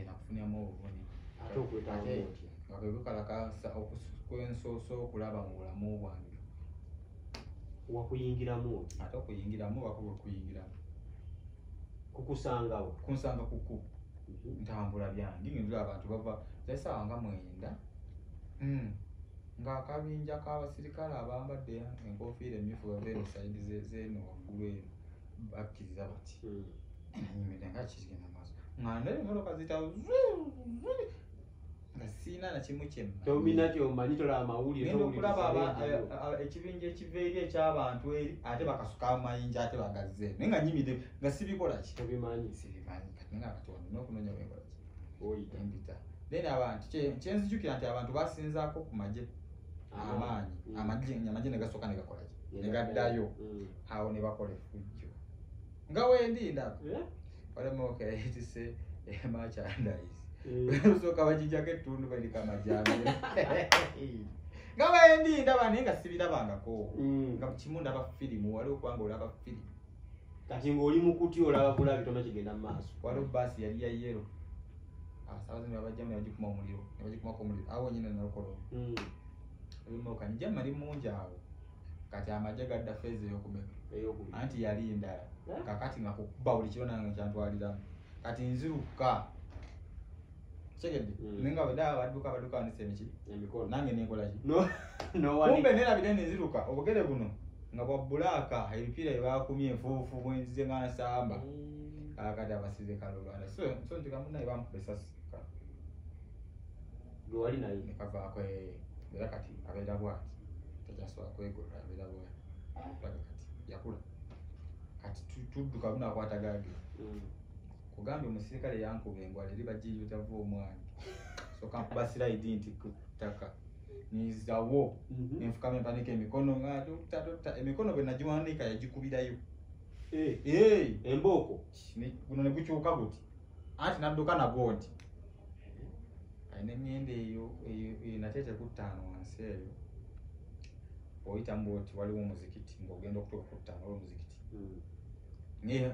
nakufunyamu obuvune ate okwetaba otya nga kwe kukalakasa okwensoso okulaba mu bulamu bwange wakuyingiramu ate okuyingiramu wakuba okuyingiramu kukusangawo kunsanga kuku ntambula byange ngindula abantu bava zesaawa nga 9 nga akabinja k'abasirikale abambadde enkofiira emmyufu bava eno sayidi zeno waggulu eno bakkiriza bati nyimire nga kigenda maaso nga ndaba emmotoka zitawo nga siina na kimu kyemma tomina kyomanyi tolaba amawulire ngenda okulaba ekibinja ekiva eri eky'abantu eri ate bakasuka amayinja ate bagazze naye nga nyimire nga sibikola ki tobimanyi kati nga kati wano n'okunoonya bwenkola ki oyita embita then abantu kyenzijukira nti abantu basinzaako ku magye amaanyi amagye ne gasooka ne gakola ki ne gaddayo awo ne bakola effujjo nga wendi ndaba walimu kayitise merchandise usooka bagijjako ettundu balika amajyambere nga wendi ndaba naye nga sibirabangako nga kimu ndaba firimu waliwo kubanga olaba firimu kati ng'oli mu kuti olaba bulabi tona kigenda mu maaso waliwo baasi yali ya yero abasabaze ne babajjamu ne bagikuma omuliro ne bagikumako omuliro awo nyine nalukolo olimoka nija mali mungi awo kati amagye gadda feezi ey'okubeka anti yalinda kakati nga kukuba buli kiro nange kyantwaliramu kati nziruka tegedde ninga bwedaba badduka wanisa emikono nange nenkola ki kumbe nerabire nenziruka obugere buno nga bwa bbulaaka ebipiira byebakumye enfuufu bwenzize nga nsamba kakati abasize kalolwala so nti kamunaye bamukuba esasi gwe wali naye nekavaako era kati abeera bwati tajasobola kwegolera abeera bwati kati yakula kati tudduka bunakwata gage kugambye omusirikale yankuba engwala eri bagiyo tava omwanyi soka nkuba siraidi nti kutaka nizawo nenfukama empaniko emikono nga emikono bwe nagiwandiika yagikubirayo embooko guno ne gukyuka guti anti nadduka nagwo nti alina emyenda eyo nateete ku 5 wansi eyo oyitamu oti waliwo omuzikiti ng'ogenda okutuuka ku 5 waliwo omuzikiti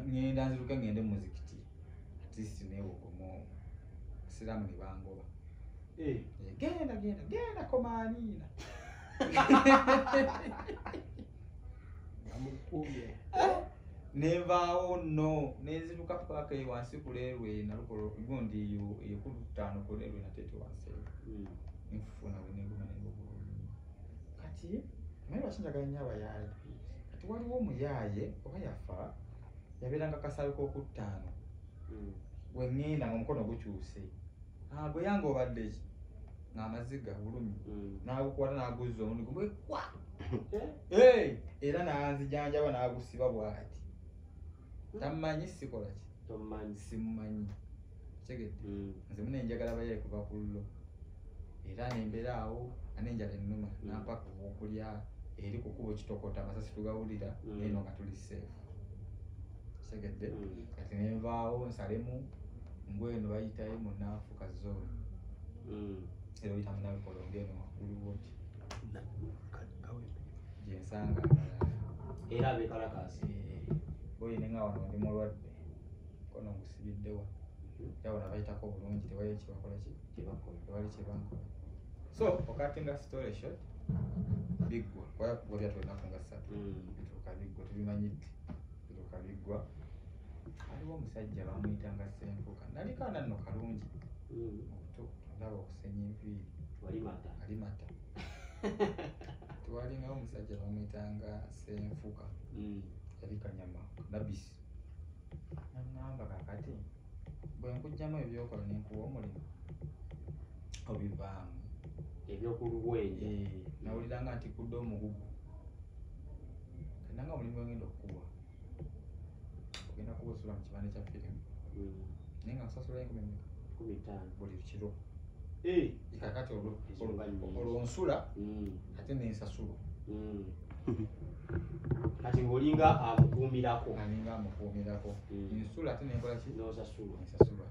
ngenda nziruke ngende mu muzikiti atisi neewogomo siraamu ne bangoba genda komaaniina nevaawo nno neziruka paka eyo wansi kulerwe nalukolo gundi eyo ku 5 kulerwe nateete wansi eyo nfufuna bweneguma nebugulumi kati naye bakinjagala nnyo abayaaye kati waliwo omuyaaye oba yafa yabeeranga kasawe k'oku 5 bwengenda nga omukono gukyuse gwe yange obadde ki ng'amaziga bulumi n'agukwata n'aguzza omundi gumwekwa era n'anzijanjaba n'agusiba bw'ati tamanyi sikola ki simumanyi kitegedde nze munenjagala bayaye kuva ku llo era nembeera awo anenjala ennuma nampaka okulya eri kukuba kitokota amasasi tugawulira neno nga tuli seefu kitegedde kati nenvaawo nsalemu ngweno bayitayo munanfuka zooni era oyita munabikolo ngeno waggulu bwoti gyensanga era abekalakasi boyine nga wano ndi mulwadde kono ngusibiddewa era wano bayitako bulungi tewali kibakola tewali kyebankola so okatinga story short biggwa kwayakugwa byatwenaku nga 3 bituuka biggwa tubimanyidde bituuka biggwa aliwo omusajja bamuyitanga Senfuka nalikana nno kalungi obuto ndaba okusenya enviiri alimata twalingawo omusajja bamuyitanga Senfuka yali kanyama nabisi naŋŋamba kakati bwe nkugjamu ebyokola nenkuwa omulimu obivaamu ebyokuluwenje nawuliranga nti kudde omugugu kananga omulimu gwengenda okukuwa ogenda kuba osula mu kibande kya firimu naye nga nsasula 15 buli kiro kakati olwo nsula ate nensasula kati ng'olinga amukuumirako nsula ate nenkola ki nosasula nsasula